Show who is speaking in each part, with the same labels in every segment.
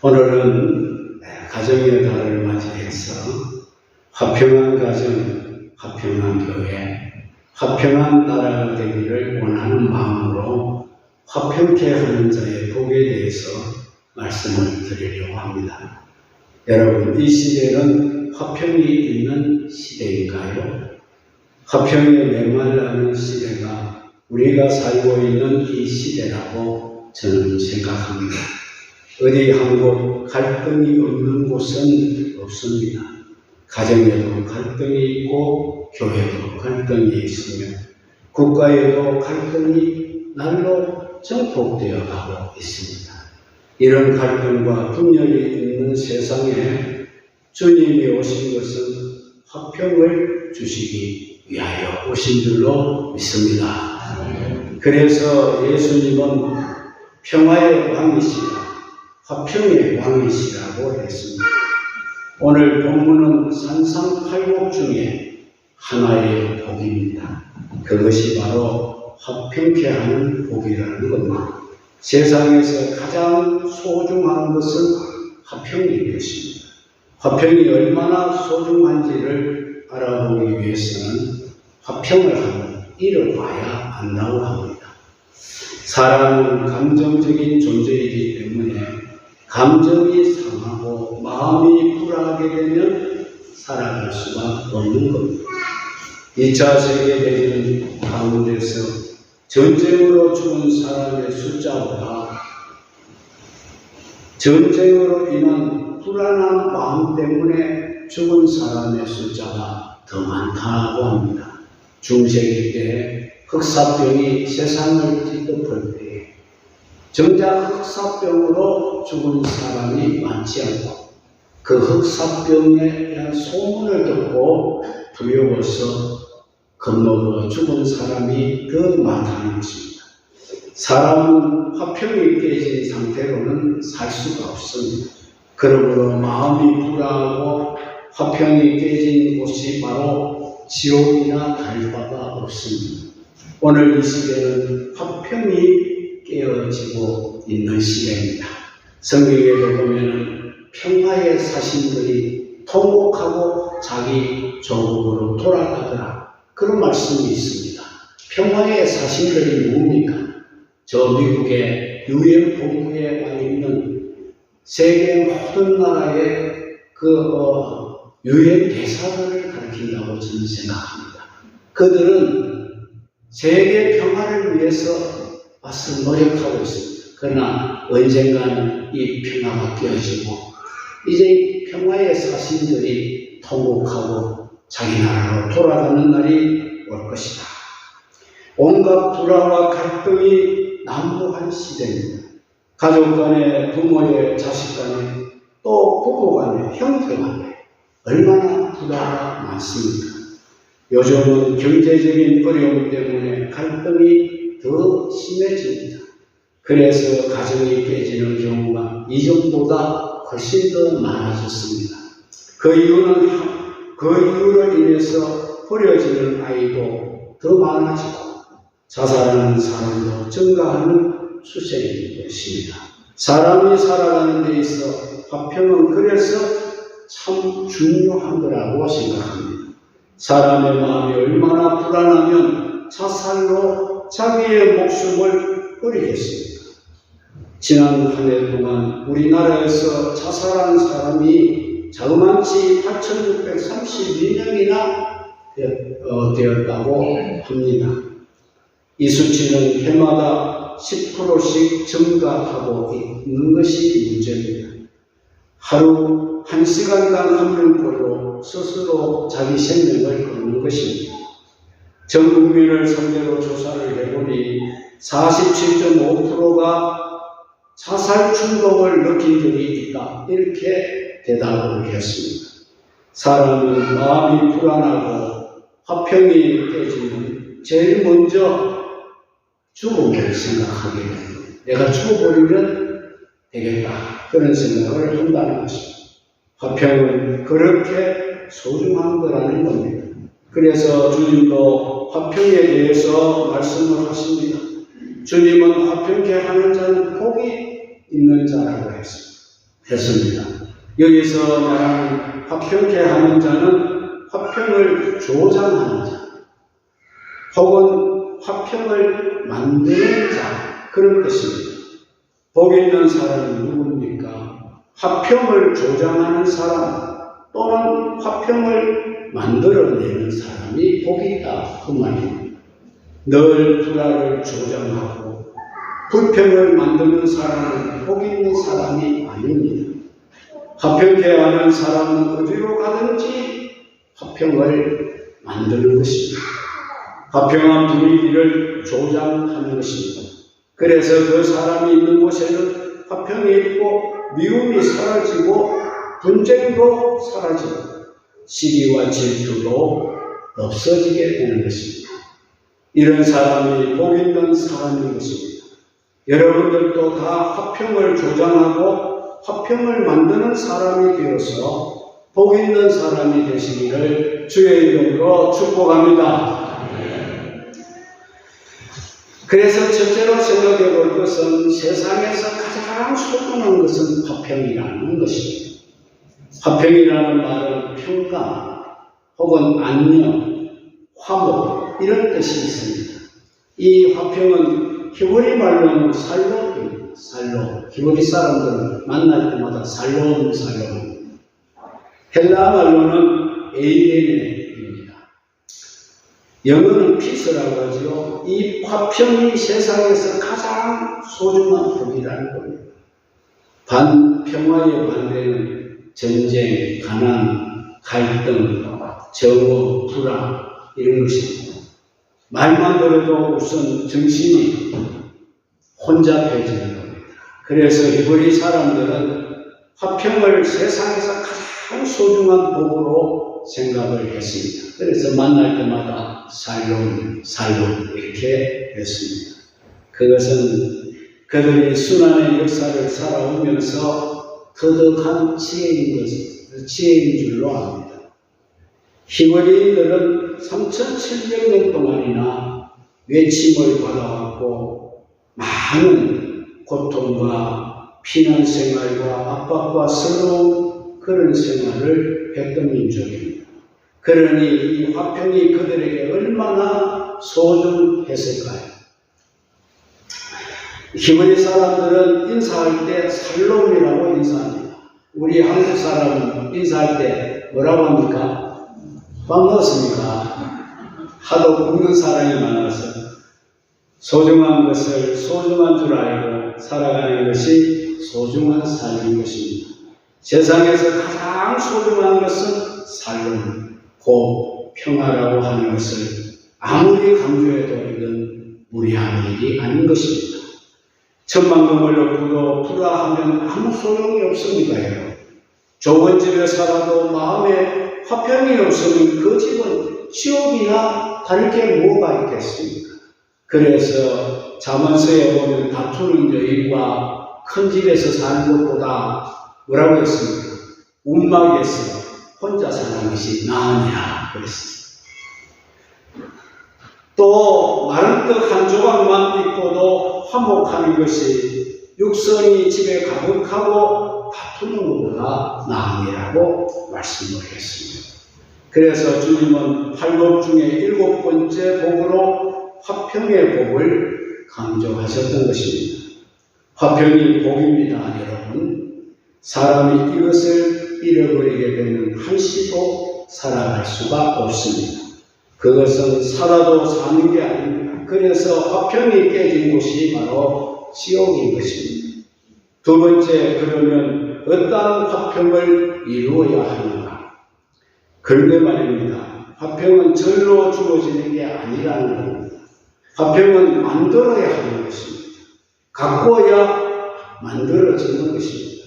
Speaker 1: 오늘은 가정의 달을 맞이해서 화평한 가정, 화평한 교회, 화평한 나라가 되기를 원하는 마음으로 화평케 하는 자의 복에 대해서 말씀을 드리려고 합니다. 여러분, 이 시대는 화평이 있는 시대인가요? 화평에 메말라는 시대가 우리가 살고 있는 이 시대라고 저는 생각합니다. 어디 한 곳 갈등이 없는 곳은 없습니다. 가정에도 갈등이 있고 교회도 갈등이 있으며 국가에도 갈등이 날로 증폭되어 가고 있습니다. 이런 갈등과 분열이 있는 세상에 주님이 오신 것은 화평을 주시기 위하여 오신 줄로 믿습니다. 그래서 예수님은 평화의 왕이시라, 화평의 왕이시라고 했습니다. 오늘 본문은 산상팔복 중에 하나의 복입니다. 그것이 바로 화평케 하는 복이라는 겁니다. 세상에서 가장 소중한 것은 화평인 것입니다. 화평이 얼마나 소중한지를 알아보기 위해서는 화평을 한번 잃어봐야 안다고 합니다. 사람은 감정적인 존재이기 때문에 감정이 상하고 마음이 불안하게 되면 살아갈 수가 없는 겁니다. 2차 세계대전 가운데서 전쟁으로 죽은 사람의 숫자보다 전쟁으로 인한 불안한 마음 때문에 죽은 사람의 숫자가 더 많다고 합니다. 중세기 때 흑사병이 세상을 뒤덮을 때에 정작 흑사병으로 죽은 사람이 많지 않고 그 흑사병에 대한 소문을 듣고 두려워서 건너고 죽은 사람이 더 많다는 것입니다. 사람은 화평이 깨진 상태로는 살 수가 없습니다. 그러므로 마음이 불안하고 화평이 깨진 곳이 바로 지옥이나 달바가 없습니다. 오늘 이 시대는 화평이 깨어지고 있는 시대입니다. 성경에도 보면은 평화의 사신들이 통곡하고 자기 조국으로 돌아가더라, 그런 말씀이 있습니다. 평화의 사신들이 뭡니까? 저 미국의 UN 본부에 와 있는 세계 모든 나라의 UN 대사관을 가리킨다고 저는 생각합니다. 그들은 세계 평화를 위해서 와서 노력하고 있습니다. 그러나 언젠가는 이 평화가 깨어지고 이제 평화의 사신들이 통곡하고 자기 나라로 돌아가는 날이 올 것이다. 온갖 불화와 갈등이 난무한 시대입니다. 가족 간에, 부모의 자식 간에, 또 부부 간에, 형제 간에 얼마나 불화가 많습니까? 요즘은 경제적인 어려움 때문에 갈등이 더 심해집니다. 그래서 가정이 깨지는 경우가 이전보다 훨씬 더 많아졌습니다. 그 이유로 인해서 버려지는 아이도 더 많아지고 자살하는 사람도 증가하는 추세인 것입니다. 사람이 살아가는 데 있어 화평은 그래서 참 중요한 거라고 생각합니다. 사람의 마음이 얼마나 불안하면 자살로 자기의 목숨을 버리겠습니까? 지난 한 해 동안 우리나라에서 자살한 사람이 자그만치 8,632명이나 되었다고 합니다. 이 수치는 해마다 10%씩 증가하고 있는 것이 문제입니다. 하루 1시간당 한 명꼴로 스스로 자기 생명을 끊는 것입니다. 전 국민을 상대로 조사를 해보니 47.5%가 자살 충동을 느낀 적이 있다, 이렇게 대답을 했습니다. 사람은 마음이 불안하고 화평이 깨지면 제일 먼저 죽음을 생각하게 됩니다. 내가 죽어버리면 되겠다, 그런 생각을 한다는 것입니다. 화평은 그렇게 소중한 거라는 겁니다. 그래서 주님도 화평에 대해서 말씀을 하십니다. 주님은 화평케 하는 자는 복이 있는 자라고 했습니다. 했습니다. 여기서 말하는 화평케 하는 자는 화평을 조장하는 자, 혹은 화평을 만드는 자, 그런 뜻입니다. 복 있는 사람이 누굽니까? 화평을 조장하는 사람 또는 화평을 만들어내는 사람이 복이 있다, 그 말입니다. 늘 불화를 조장하고 불평을 만드는 사람은 복 있는 사람이 아닙니다. 화평케 하는 사람은 어디로 가든지 화평을 만드는 것입니다. 화평한 분위기를 조장하는 것입니다. 그래서 그 사람이 있는 곳에는 화평이 있고 미움이 사라지고 분쟁도 사라지고 시기와 질투도 없어지게 되는 것입니다. 이런 사람이 복 있는 사람인 것입니다. 여러분들도 다 화평을 조장하고 화평을 만드는 사람이 되어서 복 있는 사람이 되시기를 주의 이름으로 축복합니다. 그래서 첫째로 생각해 볼 것은 세상에서 가장 소중한 것은 화평이라는 것입니다. 화평이라는 말은 평강 혹은 안녕, 화목 이런 뜻이 있습니다. 이 화평은 히브리 말로는 살롬입니다. 살롬. 히브리 사람들은 만날 때마다 살롬. 헬라 말로는 에이레네입니다. 영어는 피스라고 하죠. 이 화평이 세상에서 가장 소중한 복이라는 겁니다. 평화의 반대는 전쟁, 가난, 갈등, 정오, 불화 이런 것입니다. 말만 들어도 우선 정신이 혼잡해지는 겁니다. 그래서 히브리 사람들은 화평을 세상에서 가장 소중한 복으로 생각을 했습니다. 그래서 만날 때마다 살롬 이렇게 했습니다. 그것은 그들이 순환의 역사를 살아오면서 터득한 지혜인 줄로 압니다. 히브리인들은 3,700년 동안이나 외침을 받아왔고 많은 고통과 피난 생활과 압박과 서러운 그런 생활을 했던 민족입니다. 그러니 이 화평이 그들에게 얼마나 소중했을까요? 히브리 사람들은 인사할 때 살롬이라고 인사합니다. 우리 한국 사람은 인사할 때 뭐라고 합니까? 반갑습니까? 하도 굶는 사람이 많아서 소중한 것을 소중한 줄 알고 살아가는 것이 소중한 삶인 것입니다. 세상에서 가장 소중한 것은 살롬, 곧 평화라고 하는 것을 아무리 강조해도 이건 무리한 일이 아닌 것입니다. 천만금을 얻고도 불화하면 아무 소용이 없습니다. 좋은 집에 살아도 마음에 화평이 없으면 그 집은 지옥이나 다를 게 뭐가 있겠습니까? 그래서 잠언서에 보면 다투는 여인과 큰 집에서 사는 것보다 뭐라고 했습니까? 움막에서 혼자 사는 것이 나으니라 그랬습니다. 또 마른 떡 한 조각만 있고도 화목하는 것이 육선이 집에 가득하고 다투는 것보다 나으니라고 말씀을 했습니다. 그래서 주님은 8복 중에 7번째 복으로 화평의 복을 강조하셨던 것입니다. 화평이 복입니다, 여러분. 사람이 이것을 잃어버리게 되면 한시도 살아갈 수가 없습니다. 그것은 살아도 사는 게 아닙니다. 그래서 화평이 깨진 곳이 바로 지옥인 것입니다. 두 번째, 그러면 어떠한 화평을 이루어야 하는가? 그런데 말입니다. 화평은 절로 주어지는 게 아니라는 겁니다. 화평은 만들어야 하는 것입니다. 가꾸어야 만들어지는 것입니다.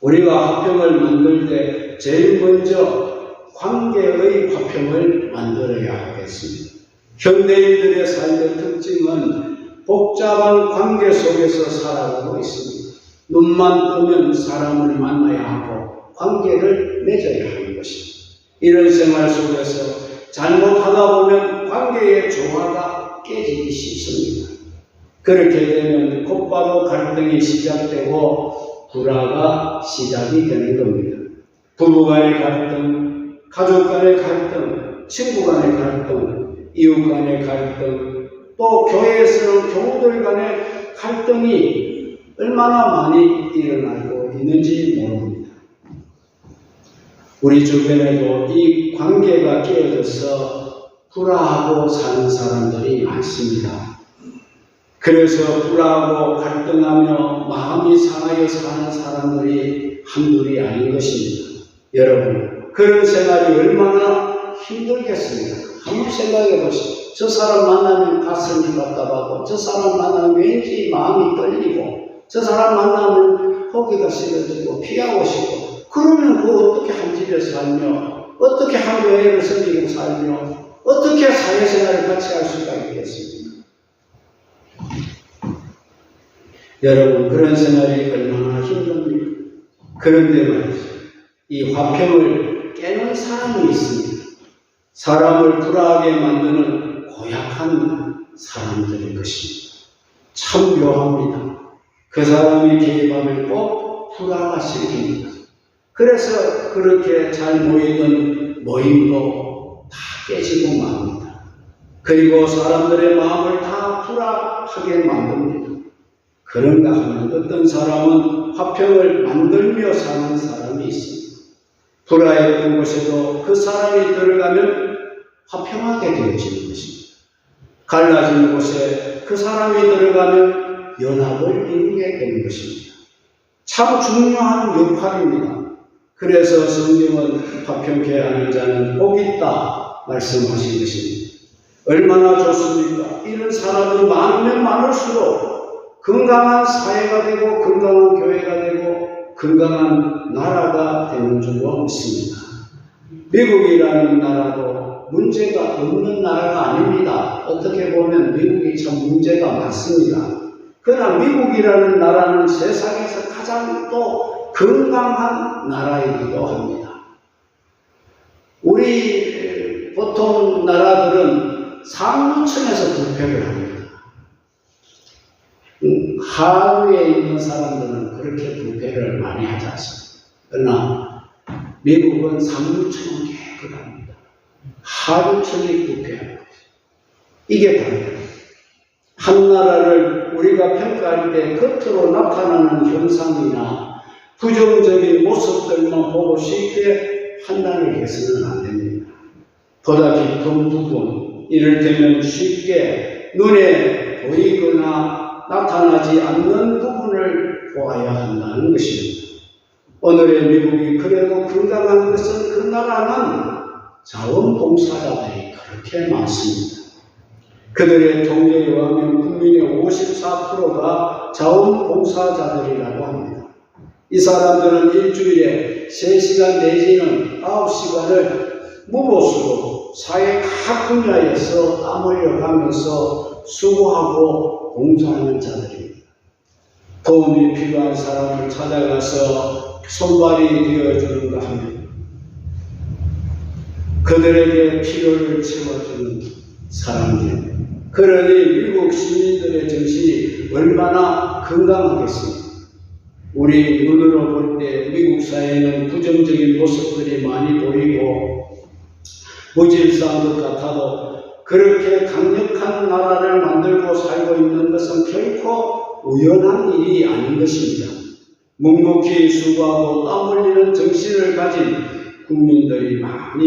Speaker 1: 우리가 화평을 만들 때 제일 먼저 관계의 화평을 만들어야 하겠습니다. 현대인들의 삶의 특징은 복잡한 관계 속에서 살아가고 있습니다. 눈만 뜨면 사람을 만나야 하고 관계를 맺어야 하는 것입니다. 이런 생활 속에서 잘못하다 보면 관계의 조화가 깨지기 쉽습니다. 그렇게 되면 곧바로 갈등이 시작되고 불화가 시작이 되는 겁니다. 부부 간의 갈등, 가족 간의 갈등, 친구 간의 갈등, 이웃 간의 갈등, 또 교회에서는 교우들 간의 갈등이 얼마나 많이 일어나고 있는지 모릅니다. 우리 주변에도 이 관계가 깨어져서 불화하고 사는 사람들이 많습니다. 그래서 불화하고 갈등하며 마음이 상하여 사는 사람들이 한둘이 아닌 것입니다. 여러분, 그런 생활이 얼마나 힘들겠습니까? 한번 생각해 보시죠. 저 사람 만나면 가슴이 답답하고, 저 사람 만나면 왠지 마음이 떨리고, 저 사람 만나면 호기가 싫어지고 피하고 싶고, 그러면 어떻게 한 집에 살며, 어떻게 한 교회를 섬기고 살며, 어떻게 사회생활을 같이 할 수가 있겠습니까? 여러분, 그런 생활이 얼마나 힘듭니까? 그런데 말이죠, 이 화평을 깨는 사람이 있습니다. 사람을 불화하게 만드는 고약한 사람들의 것입니다. 참 묘합니다. 그 사람이 개입하면 꼭 불화가 생깁니다. 그래서 그렇게 잘 모이던 모임도 다 깨지고 맙니다. 그리고 사람들의 마음을 다 불화하게 만듭니다. 그런가 하면 어떤 사람은 화평을 만들며 사는 사람이 있습니다. 불화했던 곳에도 그 사람이 들어가면 화평하게 되어지는 것입니다. 갈라진 곳에 그 사람이 들어가면 연합을 이루게 되는 것입니다. 참 중요한 역할입니다. 그래서 성경은 화평케 하는 자는 복이 있다 말씀하신 것입니다. 얼마나 좋습니까? 이런 사람이 많으면 많을수록 건강한 사회가 되고 건강한 교회가 되고 건강한 나라가 되는 줄로 믿습니다. 미국이라는 나라도 문제가 없는 나라가 아닙니다. 어떻게 보면 미국이 참 문제가 많습니다. 그러나 미국이라는 나라는 세상에서 가장 또 건강한 나라이기도 합니다. 우리 보통 나라들은 상류층에서 부패를 합니다. 하류에 있는 사람들은 그렇게 부패를 많이 하지 않습니다. 그러나 미국은 상류층은 깨끗합니다. 하류층이 부패합니다. 이게 다릅니다. 한 나라를 우리가 평가할 때 겉으로 나타나는 현상이나 부정적인 모습들만 보고 쉽게 판단을 해서는 안 됩니다. 보다 깊은 부분, 이를테면 쉽게 눈에 보이거나 나타나지 않는 부분을 보아야 한다는 것입니다. 오늘의 미국이 그래도 건강한 것은 그 나라는 자원봉사자들이 그렇게 많습니다. 그들의 통계에 의하면 국민의 54%가 자원봉사자들이라고 합니다. 이 사람들은 일주일에 3시간 내지는 9시간을 무보수로 사회 각 분야에서 땀 흘려가면서 수고하고 봉사하는 자들입니다. 도움이 필요한 사람을 찾아가서 손발이 되어주는가 하면 그들에게 필요를 채워주는 사람들입니다. 그러니 미국 시민들의 정신이 얼마나 건강하겠습니까? 우리 눈으로 볼 때 미국 사회는 부정적인 모습들이 많이 보이고 무질서한 것 같아도 그렇게 강력한 나라를 만들고 살고 있는 것은 결코 우연한 일이 아닌 것입니다. 묵묵히 수고하고 땀 흘리는 정신을 가진 국민들이 많이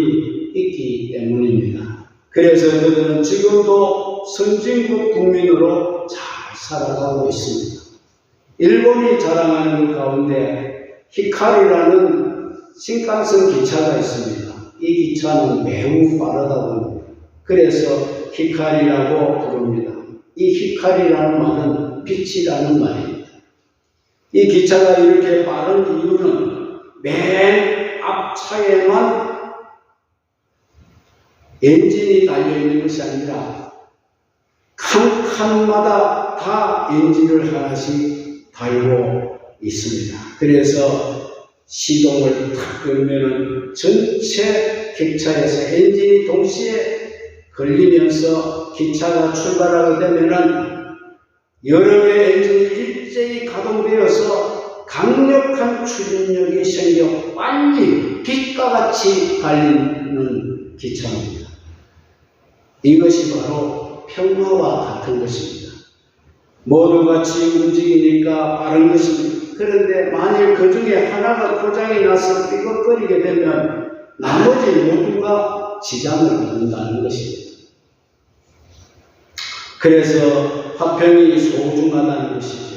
Speaker 1: 있기 때문입니다. 그래서 그들은 지금도 선진국 국민으로 잘 살아가고 있습니다. 일본이 자랑하는 것 가운데 히카리라는 신칸센 기차가 있습니다. 이 기차는 매우 빠르다고 합니다. 그래서 히카리라고 부릅니다. 이 히카리라는 말은 빛이라는 말입니다. 이 기차가 이렇게 빠른 이유는 맨 앞차에만 엔진이 달려있는 것이 아니라 칸칸마다 다 엔진을 하나씩 달고 있습니다. 그래서 시동을 탁 걸면은 전체 객차에서 엔진이 동시에 걸리면서 기차가 출발하게 되면은 여러 개의 엔진이 일제히 가동되어서 강력한 추진력이 생겨 빨리 빛과 같이 달리는 기차입니다. 이것이 바로 평화와 같은 것입니다. 모두 같이 움직이니까 빠른 것입니다. 그런데 만일 그 중에 하나가 고장이 나서 삐걱거리게 되면 나머지 모두가 지장을 받는다는 것입니다. 그래서 화평이 소중하다는 것이죠.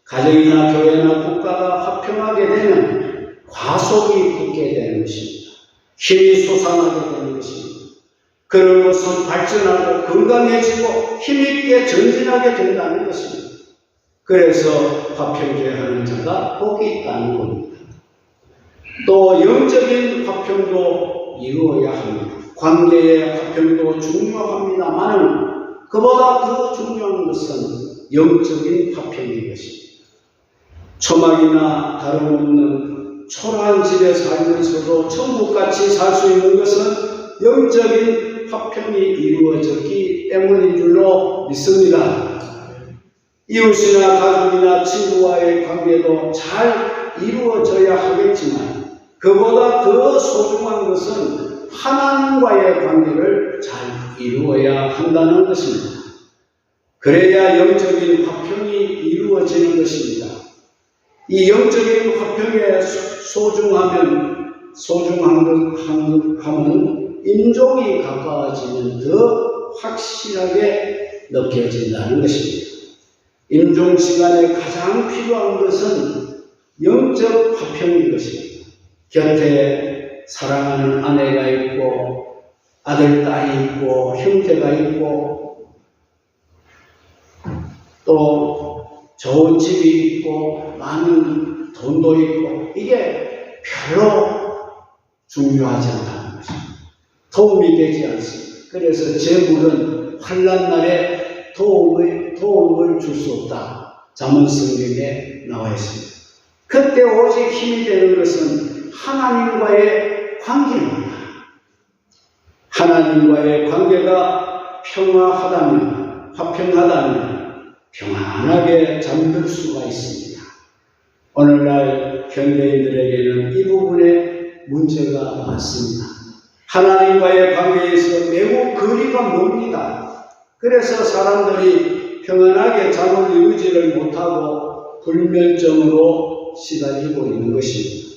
Speaker 1: 가정이나 교회나 국가가 화평하게 되면 과속이 붙게 되는 것입니다. 힘이 솟아나게 되는 것입니다. 그런 것은 발전하고 건강해지고 힘있게 전진하게 된다는 것입니다. 그래서 화평제하는 자가 복이 있다는 겁니다. 또 영적인 화평도 이루어야 합니다. 관계의 화평도 중요합니다만 그보다 더 중요한 것은 영적인 화평인 것입니다. 초막이나 다름없는 초라한 집에 살면서도 천국같이 살 수 있는 것은 영적인 화평이 이루어졌기 때문인 줄로 믿습니다. 이웃이나 가족이나 친구와의 관계도 잘 이루어져야 하겠지만 그보다 더 소중한 것은 하나님과의 관계를 잘 이루어야 한다는 것입니다. 그래야 영적인 화평이 이루어지는 것입니다. 이 영적인 화평의 소중함은 임종이 가까워지면 더 확실하게 느껴진다는 것입니다. 임종 시간에 가장 필요한 것은 영적 화평인 것입니다. 곁에 사랑하는 아내가 있고 아들, 딸이 있고 형제가 있고 또 좋은 집이 있고 많은 돈도 있고 이게 별로 중요하지 않다는 것입니다. 도움이 되지 않습니다. 그래서 재물은 환난 날에 도움을 줄 수 없다. 잠언성경에 나와 있습니다. 그때 오직 힘이 되는 것은 하나님과의 관계입니다. 하나님과의 관계가 평화하다면, 화평하다면 평안하게 잠들 수가 있습니다. 오늘날 현대인들에게는 이 부분에 문제가 많습니다. 하나님과의 관계에서 매우 거리가 멉니다. 그래서 사람들이 평안하게 잠을 이루지를 못하고 불면증으로 시달리고 있는 것입니다.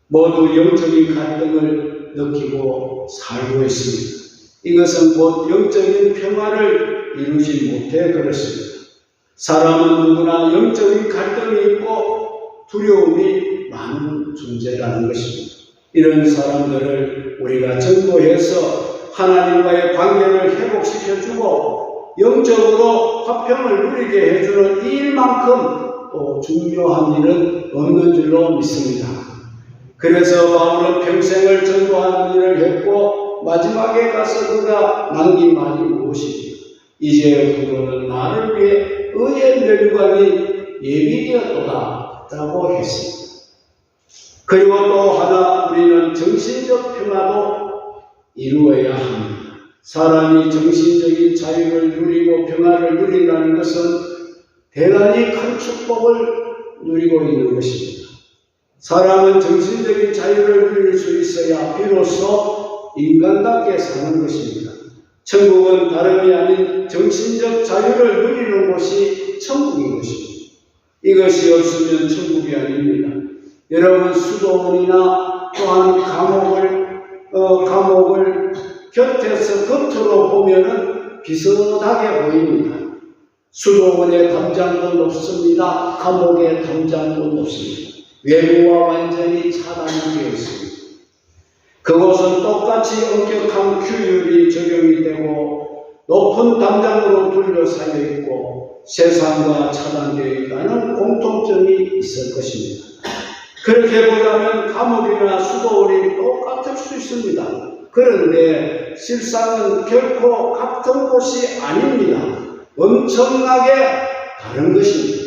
Speaker 1: 모두 영적인 갈등을 느끼고 살고 있습니다. 이것은 곧 영적인 평화를 이루지 못해 그렇습니다. 사람은 누구나 영적인 갈등이 있고 두려움이 많은 존재라는 것입니다. 이런 사람들을 우리가 전도해서 하나님과의 관계를 회복시켜주고 영적으로 화평을 누리게 해주는 이 일만큼 또 중요한 일은 없는 줄로 믿습니다. 그래서 바울은 평생을 전도하는 일을 했고 마지막에 가서 그가 남긴 말이 무엇이지? 이제 그거는 나를 위해 의의 멸관이 예비되었도다 라고 했습니다. 그리고 또 하나 우리는 정신적 평화도 이루어야 합니다. 사람이 정신적인 자유를 누리고 평화를 누린다는 것은 대단히 큰 축복을 누리고 있는 것입니다. 사람은 정신적인 자유를 누릴 수 있어야 비로소 인간답게 사는 것입니다. 천국은 다름이 아닌 정신적 자유를 누리는 곳이 천국인 것입니다. 이것이 없으면 천국이 아닙니다. 여러분 수도원이나 또한 감옥을 곁에서 겉으로 보면은 비슷하게 보입니다. 수도원에 담장도 높습니다. 감옥에 담장도 높습니다. 외부와 완전히 차단되어 있습니다. 그곳은 똑같이 엄격한 규율이 적용이 되고 높은 담장으로 둘러싸여 있고 세상과 차단되어 있다는 공통점이 있을 것입니다. 그렇게 보자면 감옥이나 수도원이 똑같을 수 있습니다. 그런데 실상은 결코 같은 곳이 아닙니다. 엄청나게 다른 것입니다.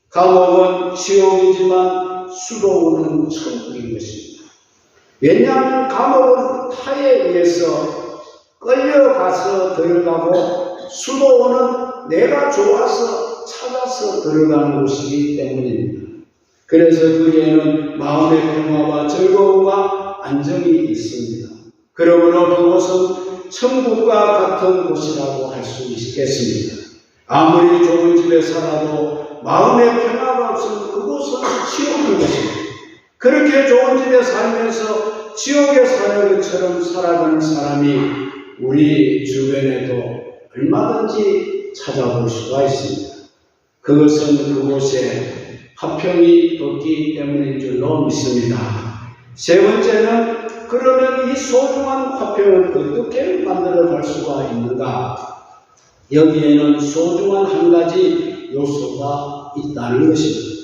Speaker 1: 감옥은 지옥이지만 수도원은 천국인 것입니다. 왜냐하면 감옥은 타에 의해서 끌려가서 들어가고 수도원은 내가 좋아서 찾아서 들어가는 곳이기 때문입니다. 그래서 거기에는 마음의 평화와 즐거움과 안정이 있습니다. 그러므로 그곳은 천국과 같은 곳이라고 할 수 있겠습니다. 아무리 좋은 집에 살아도 마음의 평화가 없으면 그곳은 지옥인 것입니다. 그렇게 좋은 집에 살면서 지옥에 사는 것처럼 살아가는 사람이 우리 주변에도 얼마든지 찾아볼 수가 있습니다. 그것은 그곳에 화평이 없기 때문인 줄로 믿습니다. 세 번째는 그러면 이 소중한 화평을 어떻게 만들어갈 수가 있는가? 여기에는 소중한 한 가지 요소가 있다는 것입니다.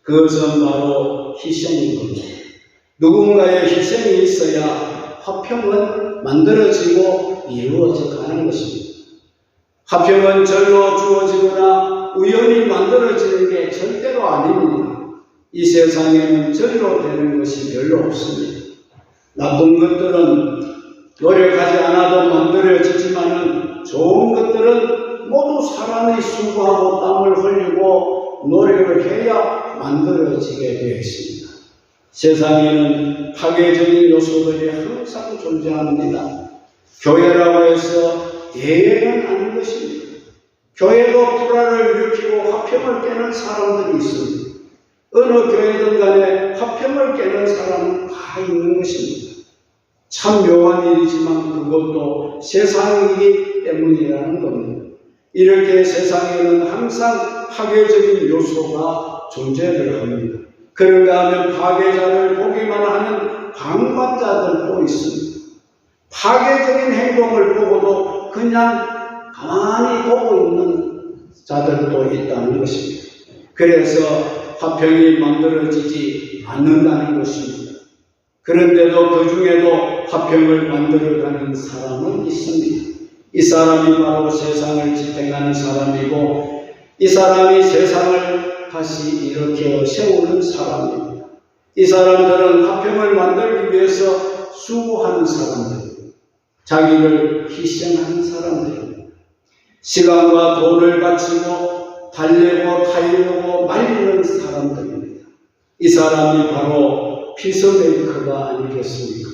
Speaker 1: 그것은 바로 희생인 겁니다. 누군가의 희생이 있어야 화평은 만들어지고 이루어져 가는 것입니다. 화평은 절로 주어지거나 우연히 만들어지는 게 절대로 아닙니다. 이 세상에는 절로 되는 것이 별로 없습니다. 나쁜 것들은 노력하지 않아도 만들어지지만은 좋은 것들은 모두 사람이 수고하고 땀을 흘리고 노력을 해야 만들어지게 되어 있습니다. 세상에는 파괴적인 요소들이 항상 존재합니다. 교회라고 해서 예외는 아닌 것입니다. 교회도 불화를 일으키고 화평을 깨는 사람들이 있습니다. 어느 교회든 간에 화평을 깨는 사람은 다 있는 것입니다. 참 묘한 일이지만 그것도 세상이기 때문이라는 겁니다. 이렇게 세상에는 항상 파괴적인 요소가 존재를 합니다. 그런가 하면 파괴자를 보기만 하는 방관자들도 있습니다. 파괴적인 행동을 보고도 그냥 가만히 보고 있는 자들도 있다는 것입니다. 그래서 화평이 만들어지지 않는다는 것입니다. 그런데도 그 중에도 화평을 만들어가는 사람은 있습니다. 이 사람이 바로 세상을 지탱하는 사람이고 이 사람이 세상을 다시 일으켜 세우는 사람입니다. 이 사람들은 화평을 만들기 위해서 수고하는 사람들입니다. 자기를 희생하는 사람들입니다. 시간과 돈을 바치고 달래고 타이르고 말리는 사람들입니다. 이 사람이 바로 피스메이커가 아니겠습니까?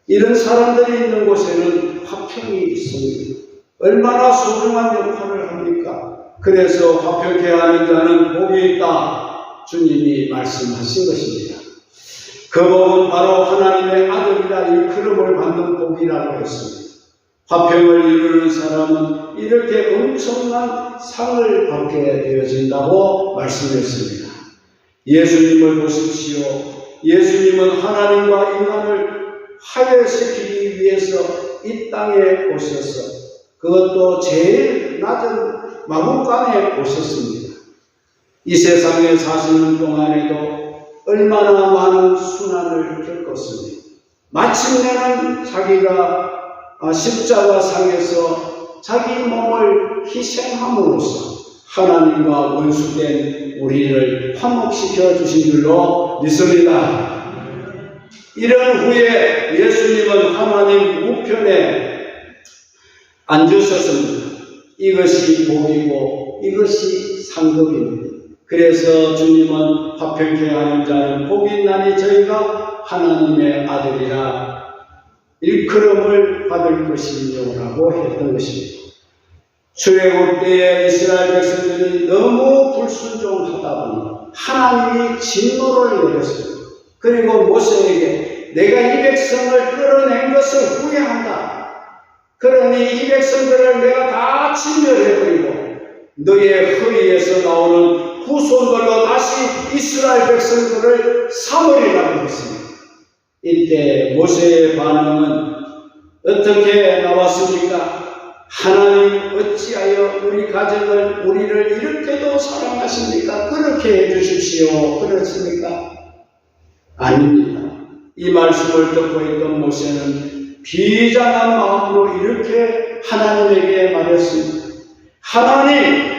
Speaker 1: 이런 사람들이 있는 곳에는 화평이 있습니다. 얼마나 소중한 역할을 합니까? 그래서 화평케 하는 자는 복이 있다. 주님이 말씀하신 것입니다. 그 복은 바로 하나님의 아들이라 일컬음을 받는 복이라고 했습니다. 화평을 이루는 사람은 이렇게 엄청난 상을 받게 되어진다고 말씀했습니다. 예수님을 보십시오. 예수님은 하나님과 인간을 화해시키기 위해서 이 땅에 오셔서 그것도 제일 낮은 마구간에 오셨습니다. 이 세상에 사시는 동안에도 얼마나 많은 순환을 겪었습니다. 마침내는 자기가 십자가상에서 자기 몸을 희생함으로써 하나님과 원수된 우리를 화목시켜 주신 줄로 믿습니다. 이런 후에 예수님은 하나님 우편에 앉으셨습니다. 이것이 복이고 이것이 상급입니다. 그래서 주님은 화평케 하는 자는 복이 있나니 저희가 하나님의 아들이라 일컬음을 받을 것이며라고 했던 것입니다. 출애굽 때에 이스라엘 백성들이 너무 불순종하다 보니 하나님이 진노를 내렸습니다. 그리고 모세에게 내가 이 백성을 끌어낸 것을 후회한다. 그러니 이 백성들을 내가 다 진멸해버리고 너의 허리에서 나오는 후손들로 다시 이스라엘 백성들을 삼으리라고 했습니다. 이때 모세의 반응은 어떻게 나왔습니까? 하나님 어찌하여 우리 가정을 우리를 이렇게도 사랑하십니까? 그렇게 해주십시오. 그렇습니까? 아닙니다. 이 말씀을 듣고 있던 모세는 비장한 마음으로 이렇게 하나님에게 말했습니다. 하나님,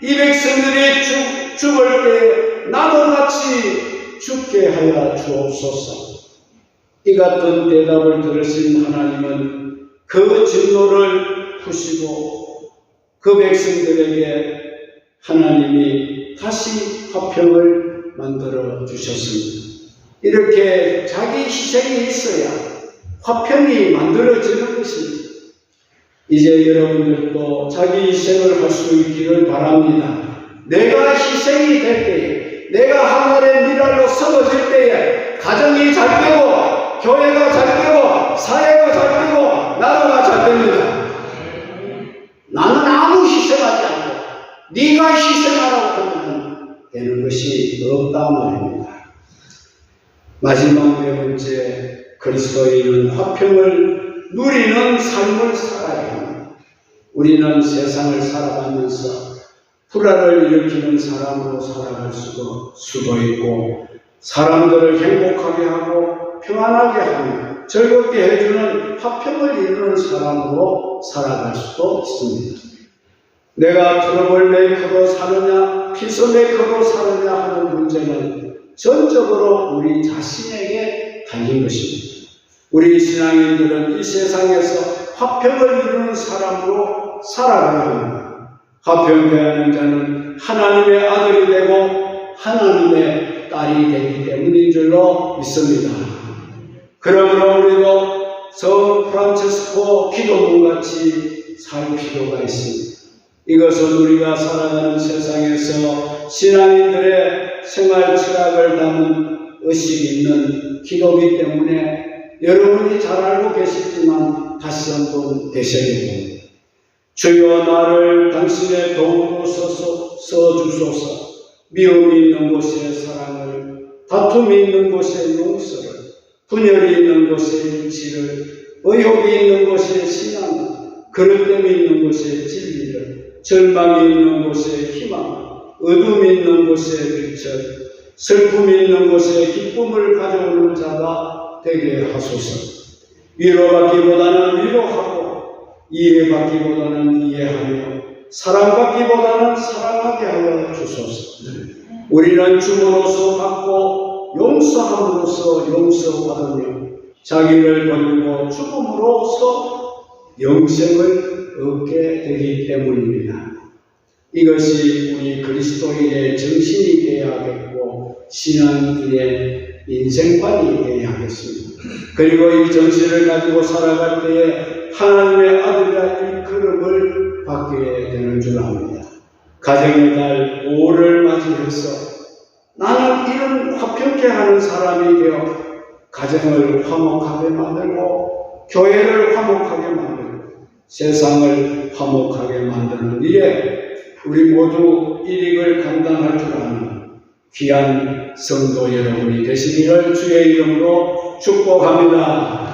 Speaker 1: 이 백성들이 죽을 때 나도 같이 죽게 하여 주옵소서. 이 같은 대답을 들으신 하나님은 그 진노를 푸시고 그 백성들에게 하나님이 다시 화평을 만들어 주셨습니다. 이렇게 자기 희생이 있어야 화평이 만들어지는 것입니다. 이제 여러분들도 자기 희생을 할 수 있기를 바랍니다. 내가 희생이 될 때에, 내가 하늘의 미랄로 썩어질 때에 가정이 잘 되고, 교회가 잘 되고, 사회가 잘 되고, 나라가 잘 됩니다. 나는 아무 희생하지 않고 네가 희생하라고 하면 되는 것이 없다 말입니다. 마지막 네 번째, 그리스도인은 화평을 누리는 삶을 살아야 합니다. 우리는 세상을 살아가면서 불화를 일으키는 사람으로 살아갈 수도 있고, 사람들을 행복하게 하고 평안하게 하며 즐겁게 해주는 화평을 이루는 사람으로 살아갈 수도 있습니다. 내가 트러블 메이커로 사느냐 피스메이커로 사느냐 하는 문제는 전적으로 우리 자신에게 달린 것입니다. 우리 신앙인들은 이 세상에서 화평을 이루는 사람으로 살아가야 합니다. 화평되는 자는 하나님의 아들이 되고 하나님의 딸이 되기 때문인 줄로 믿습니다. 그러므로 우리도 성 프란체스코 기도문같이 살 필요가 있습니다. 이것은 우리가 살아가는 세상에서 신앙인들의 생활 철학을 담은 의식이 있는 기도이기 때문에 여러분이 잘 알고 계시지만 다시 한번 되새겨 봅니다. 주여 나를 당신의 도움으로 써주소서. 미움이 있는 곳에 사랑을, 다툼이 있는 곳에 용서를, 분열이 있는 곳에 일치를, 의혹이 있는 곳에 신앙을, 그릇됨이 있는 곳에 진리를, 절망이 있는 곳에 희망을, 어둠이 있는 곳에 빛을, 슬픔이 있는 곳에 기쁨을 가져오는 자가 되게 하소서. 위로받기보다는 위로하고, 이해받기보다는 이해하며, 사랑받기보다는 사랑하게 하여 주소서. 우리는 줌으로써 받고 용서함으로써 용서받으며 자기를 버리고 죽음으로써 영생을 얻게 되기 때문입니다. 이것이 우리 그리스도인의 정신이 되어야겠고 신앙인의 인생관이 되어야겠습니다. 그리고 이 정신을 가지고 살아갈 때에 하나님의 아들의 일컬음을 받게 되는 줄 압니다. 가정의 달 5를 맞이해서 나는 이런 화평케 하는 사람이 되어 가정을 화목하게 만들고 교회를 화목하게 만들고 세상을 화목하게 만드는 일에 우리 모두 일익을 감당할 줄 아는 귀한 성도 여러분이 되시기를 주의 이름으로 축복합니다.